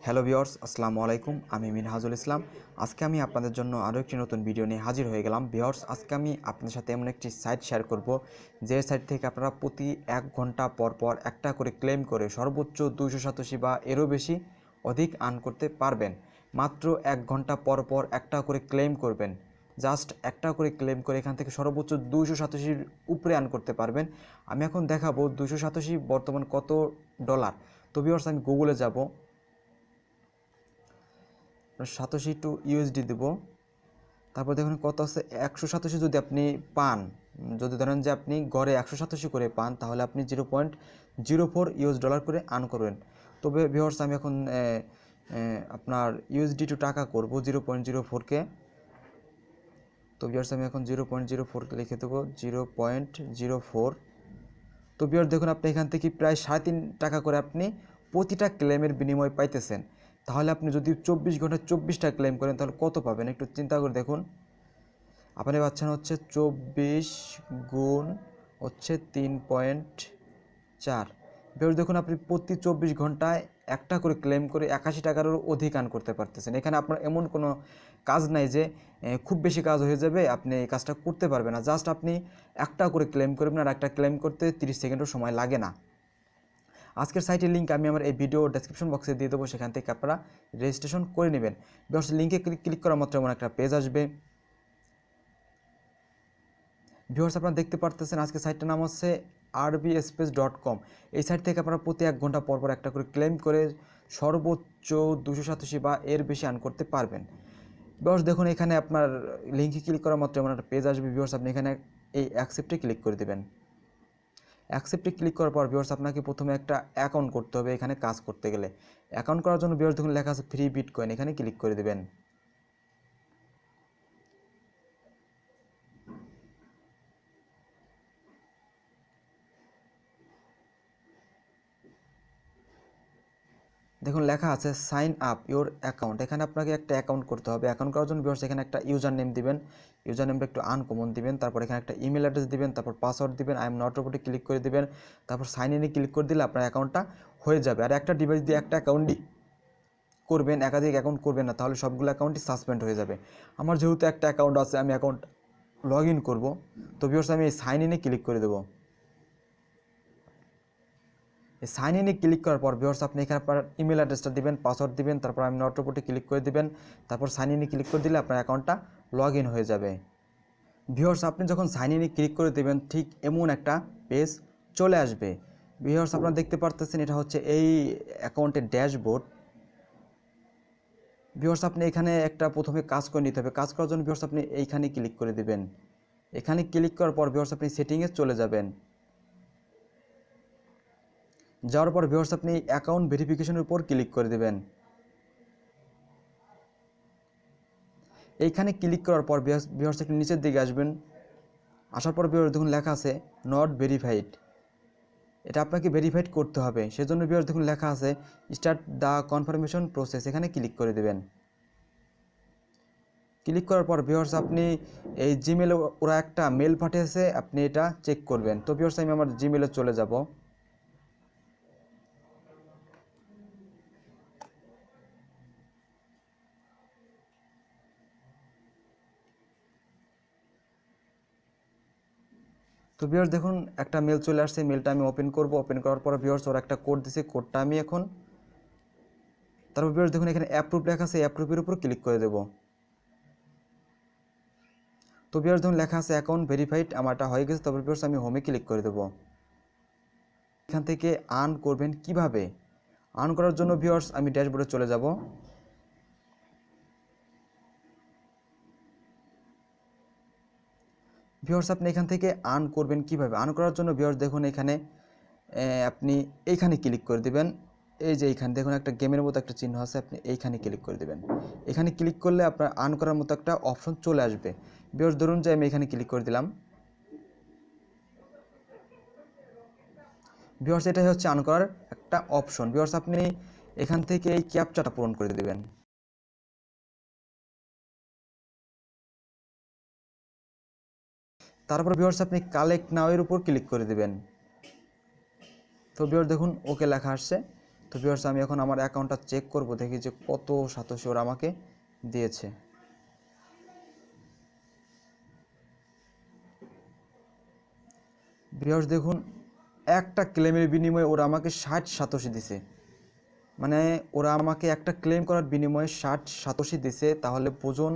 Hello viewers, আসসালামু আলাইকুম। আমি মিনহাজুল ইসলাম। আজকে আমি আপনাদের জন্য আরও একটি নতুন ভিডিও নিয়ে হাজির হয়ে গেলাম। ভিউয়ার্স, আজকে আমি আপনাদের সাথে এমন একটি সাইট শেয়ার করব, যে সাইট থেকে আপনারা প্রতি 1 ঘন্টা পর পর একটা করে ক্লেম করে সর্বোচ্চ 287 বা এরও বেশি অধিক আর্ন করতে পারবেন। মাত্র 1 ঘন্টা পর পর একটা করে ক্লেম করবেন। জাস্ট একটা করে ক্লেম করে এখান থেকে সর্বোচ্চ 287 উপরে আর্ন করতে পারবেন। আমি এখন দেখাবো 287 বর্তমান কত ডলার। তো ভিউয়ার্স, আমি গুগলে যাব, 87 ইউএসডি দেব। তারপর দেখুন কত আছে, 187 যদি আপনি পান, যদি ধরেন যে আপনি গড়ে 187 করে পান, তাহলে আপনি 0.04 ইউএস ডলার করে আর্ন করবেন। তবে ভিউয়ার্স, আমি এখন আপনার ইউএসডি টু টাকা করব 0.04 কে। তো ভিউয়ার্স, আমি এখন 0.04 লিখে দেবো, 0.04। তো ভিউয়ার্স দেখুন, আপনি এখান থেকে প্রায় 3.5 টাকা করে আপনি প্রতিটা ক্লেমের বিনিময় পাইতেছেন। তাহলে আপনি যদি 24 ঘন্টায় 24টা ক্লেম করেন, তাহলে কত পাবেন একটু চিন্তা করে দেখুন। আপনি পাচ্ছেন হচ্ছে 24 গুণ হচ্ছে 3.4। ভিউয়ার্স দেখুন, আপনি প্রতি 24 ঘন্টায় একটা করে ক্লেম করে 81 টাকারও অধিক আর্ন করতে পারতেছেন। এখানে আপনার এমন কোনো কাজ নাই যে খুব বেশি কাজ হয়ে যাবে, আপনি এই কাজটা করতে পারবেন না। জাস্ট আপনি একটা করে ক্লেম করবেন, আর একটা ক্লেম করতে 30 সেকেন্ডও সময় লাগে না। আজকের সাইটের লিঙ্ক আমি আমার এই ভিডিও ডেসক্রিপশন বক্সে দিয়ে দেবো, সেখান থেকে আপনারা রেজিস্ট্রেশন করে নেবেন। ভিউয়ার্স, লিঙ্কে ক্লিক করা মাত্র এমন একটা পেজ আসবে। ভিউয়ার্স, আপনারা দেখতে পারতেছেন আজকে সাইটটার নাম হচ্ছে rbspace.com। এই সাইট থেকে আপনারা প্রতি 1 ঘন্টা পর পর একটা করে ক্লেম করে সর্বোচ্চ 287 বা এর বেশি আর্ন করতে পারবেন। ভিউয়ার্স দেখুন, এখানে আপনার লিঙ্কে ক্লিক করা মাত্র এমন একটা পেজ আসবে। ভিউয়ার্স, আপনি এখানে এই অ্যাকসেপ্টে ক্লিক করে দেবেন। অ্যাকসেপ্টে ক্লিক করার পর ভিউয়ার্স, আপনাকে প্রথমে একটা অ্যাকাউন্ট করতে হবে এখানে কাজ করতে গেলে। অ্যাকাউন্ট করার জন্য ভিউয়ার্স দেখুন লেখা আছে ফ্রি বিটকয়েন, এখানে ক্লিক করে দেবেন। দেখুন লেখা আছে সাইন আপ ইওর অ্যাকাউন্ট। এখানে আপনাকে একটা অ্যাকাউন্ট করতে হবে। অ্যাকাউন্ট করার জন্য ভিউয়ার্স এখানে একটা ইউজার নেম দিবেন। ইউজার নেমটা একটু আনকমন দিবেন। তারপর এখানে একটা ইমেল অ্যাড্রেস দিবেন, তারপর পাসওয়ার্ড দিবেন, আই এম নট রোবটে ক্লিক করে দিবেন। তারপর সাইন ইনে ক্লিক করে দিলে আপনার অ্যাকাউন্টটা হয়ে যাবে। আর একটা ডিভাইস দিয়ে একটা অ্যাকাউন্টই করবেন, একাধিক অ্যাকাউন্ট করবেন না, তাহলে সবগুলো অ্যাকাউন্টই সাসপেন্ড হয়ে যাবে। আমার যেহেতু একটা অ্যাকাউন্ট আছে, আমি অ্যাকাউন্ট লগ ইন করবো। তো ভিউয়ার্স, আমি এই সাইন ইনে ক্লিক করে দেবো। এই সাইন ইনে ক্লিক করার পর ভিউয়ার্স, আপনি এখানে আপনার ইমেল অ্যাড্রেসটা দিবেন, পাসওয়ার্ড দিবেন, তারপর আমি নট রোবটে ক্লিক করে দিবেন। তারপর সাইন ইনে ক্লিক করে দিলে আপনার অ্যাকাউন্টটা লগ ইন হয়ে যাবে। ভিউয়ার্স, আপনি যখন সাইন ইনে ক্লিক করে দেবেন, ঠিক এমন একটা পেজ চলে আসবে। ভিউয়ার্স, আপনারা দেখতে পারতেছেন এটা হচ্ছে এই অ্যাকাউন্টের ড্যাশবোর্ড। ভিউয়ার্স, আপনি এখানে একটা প্রথমে কাজ করে নিতে হবে। কাজ করার জন্য ভিউয়ার্স আপনি এইখানে ক্লিক করে দিবেন। এখানে ক্লিক করার পর ভিউয়ার্স আপনি সেটিংয়ে চলে যাবেন। যাওয়ার পর ভিউয়ার্স আপনি অ্যাকাউন্ট ভেরিফিকেশনের উপর ক্লিক করে দেবেন। এইখানে ক্লিক করার পর ভিউয়ার্স একটু নিচের দিকে আসবেন। আসার পর ভিউয়ার্স দেখুন লেখা আছে নট ভেরিফাইড। এটা আপনাকে ভেরিফাইড করতে হবে। সেজন্য ভিউয়ার্স দেখুন লেখা আছে স্টার্ট দ্য কনফার্মেশন প্রসেস, এখানে ক্লিক করে দেবেন। ক্লিক করার পর ভিউয়ার্স আপনি এই জিমেলে ওরা একটা মেল পাঠিয়েছে, আপনি এটা চেক করবেন। তো ভিউয়ার্স আমি আমার জিমেলে চলে যাব। তো ভিউয়ার্স দেখুন একটা মেল চলে আসছে, মেলটা আমি ওপেন করব। ওপেন করার পর ভিউয়ার্স ওরা একটা কোড দিছে, কোডটা আমি এখন, তারপর ভিউয়ার্স দেখুন এখানে অ্যাপ্রুভ লেখা আছে, অ্যাপ্রুভের উপর ক্লিক করে দেব। তো ভিউয়ার্স দেখুন লেখা আছে অ্যাকাউন্ট ভেরিফাইড, আমারটা হয়ে গেছে। তারপর ভিউয়ার্স আমি হোমে ক্লিক করে দেব। এখান থেকে আর্ন করবেন কিভাবে? আর্ন করার জন্য ভিউয়ার্স আমি ড্যাশবোর্ডে চলে যাব। ভিউয়ার্স আপনি এখান থেকে আর্ন করবেন কিভাবে? আর্ন করার জন্য ভিউয়ার্স দেখুন এখানে আপনি এইখানে ক্লিক করে দিবেন। এই যে এইখানে দেখুন একটা গেমের মতো একটা চিহ্ন আছে, আপনি এইখানে ক্লিক করে দিবেন। এখানে ক্লিক করলে আপনার আর্ন করার মতো একটা অপশন চলে আসবে। ভিউয়ার্স ধরুন যে আমি এখানে ক্লিক করে দিলাম। ভিউয়ার্স এটাই হচ্ছে আর্ন করার একটা অপশন। ভিউয়ার্স আপনি এখান থেকে এই ক্যাপচাটা পূরণ করে দিবেন। তারপর ভিউয়ার্স আপনি কালেক্ট নাও এর উপর ক্লিক করে দিবেন। তো ভিউয়ার্স দেখুন ওকে লেখা আসছে। তো ভিউয়ার্স আমি এখন আমার অ্যাকাউন্টটা চেক করব, দেখি যে কত সাতোশি ওরা আমাকে দিয়েছে। ভিউয়ার্স দেখুন, একটা ক্লেমের বিনিময়ে ওরা আমাকে 60 সাতোশি দিছে। মানে ওরা আমাকে একটা ক্লেম করার বিনিময়ে 60 সাতোশি দিছে, তাহলে বুঝুন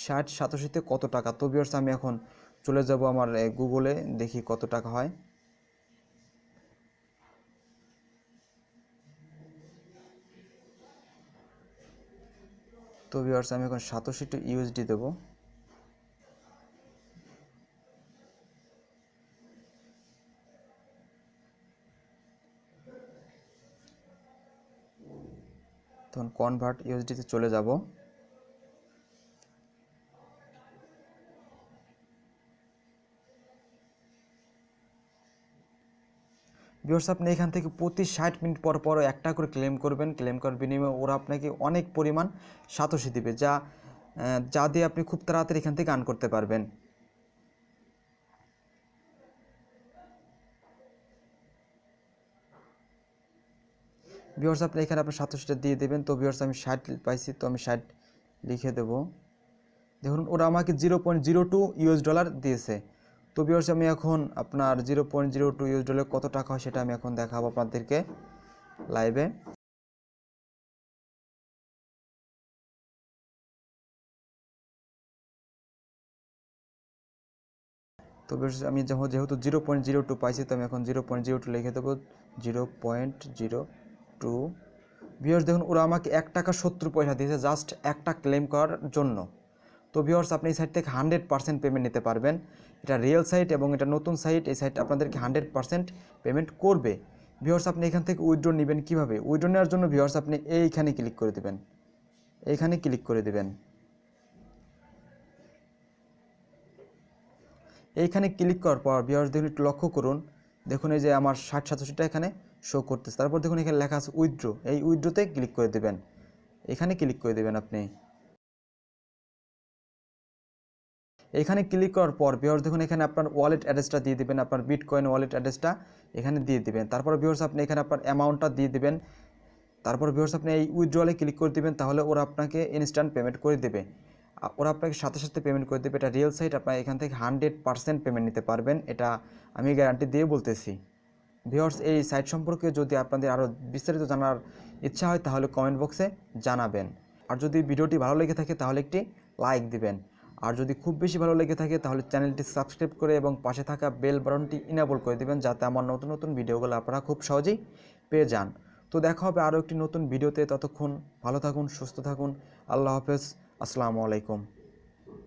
60 সাতোশিতে কত টাকা। তো ভিউয়ার্স আমি এখন চলে যাব আমার গুগলে, দেখি কত টাকা হয়। তো ভিউয়ার্স আমি এখন সাতোশি টু ইউএসডি দেবো। তখন কনভার্ট ইউএসডিতে চলে যাব। ভিউয়ার্স আপনি এখান থেকে প্রতি 60 মিনিট পর পর একটা করে ক্লেম করবেন। ক্লেম করার বিনিময়ে ওরা আপনাকে অনেক পরিমাণ সাতোশি দিবে, যা দিয়ে আপনি খুব তাড়াতাড়ি এখান থেকে আর্ন করতে পারবেন। ভিউয়ার্স আপনি এখানে আপনার সাতোশিটা দিয়ে দেবেন। তো ভিউয়ার্স আমি 60 পাইছি, তো আমি 60 লিখে দেব। দেখুন ওরা আমাকে 0.02 ইউএস ডলার দিয়েছে। তো ভিউয়ার্স আমি এখন আপনার 0.02 ইউএস ডলার কত টাকা হয় সেটা আমি এখন দেখাবো আপনাদেরকে লাইভে। তো ভিউয়ার্স আমি যেহেতু 0.02 পাইছি, তো আমি এখন 0.02 লিখে দেবো। 0.02। ভিউয়ার্স দেখুন ওরা আমাকে 1 টাকা 70 পয়সা দিয়েছে জাস্ট একটা ক্লেম করার জন্য। তো ভিউয়ার্স আপনি এই সাইট থেকে 100% পেমেন্ট নিতে পারবেন। এটা রিয়েল সাইট এবং এটা নতুন সাইট। এই সাইট আপনাদেরকে 100% পেমেন্ট করবে। ভিউয়ার্স আপনি এখান থেকে উইথড্র নেবেন কিভাবে? উইথড্র নেওয়ার জন্য ভিউয়ার্স আপনি এইখানে ক্লিক করে দেবেন, এইখানে ক্লিক করে দেবেন। এইখানে ক্লিক করার পর ভিউয়ার্স দেখুন একটু লক্ষ্য করুন, দেখুন এই যে আমার 60-87টা এখানে শো করতেছে। তারপর দেখুন এখানে লেখা আছে উইথড্র, এই উইথড্রতে ক্লিক করে দেবেন, এখানে ক্লিক করে দেবেন। আপনি এখানে ক্লিক করার পর ভিউয়ার্স দেখুন এখানে আপনার ওয়ালেট অ্যাড্রেসটা দিয়ে দেবেন, আপনার বিটকয়েন ওয়ালেট অ্যাড্রেসটা এখানে দিয়ে দেবেন। তারপর ভিউয়ার্স আপনি এখানে আপনার অ্যামাউন্টটা দিয়ে দেবেন। তারপর ভিউয়ার্স আপনি এই উইথড্রলে ক্লিক করে দেবেন, তাহলে ওরা আপনাকে ইনস্ট্যান্ট পেমেন্ট করে দেবে। ওরা আপনাকে সাথে সাথে পেমেন্ট করে দেবে। এটা রিয়েল সাইট, আপনার এখান থেকে 100% পেমেন্ট নিতে পারবেন, এটা আমি গ্যারান্টি দিয়ে বলতেছি। ভিউয়ার্স এই সাইট সম্পর্কে যদি আপনাদের আরও বিস্তারিত জানার ইচ্ছা হয় তাহলে কমেন্ট বক্সে জানাবেন। আর যদি ভিডিওটি ভালো লেগে থাকে তাহলে একটি লাইক দিবেন। আর যদি খুব বেশি ভালো লেগে থাকে তাহলে চ্যানেলটি সাবস্ক্রাইব করে এবং পাশে থাকা বেল বাটনটি ইনেবল করে দিবেন, যাতে আমার নতুন নতুন ভিডিওগুলো আপনারা খুব সহজেই পেয়ে যান। তো দেখা হবে আরও একটি নতুন ভিডিওতে। ততক্ষণ ভালো থাকুন, সুস্থ থাকুন। আল্লাহ হাফেজ, আসসালামু আলাইকুম।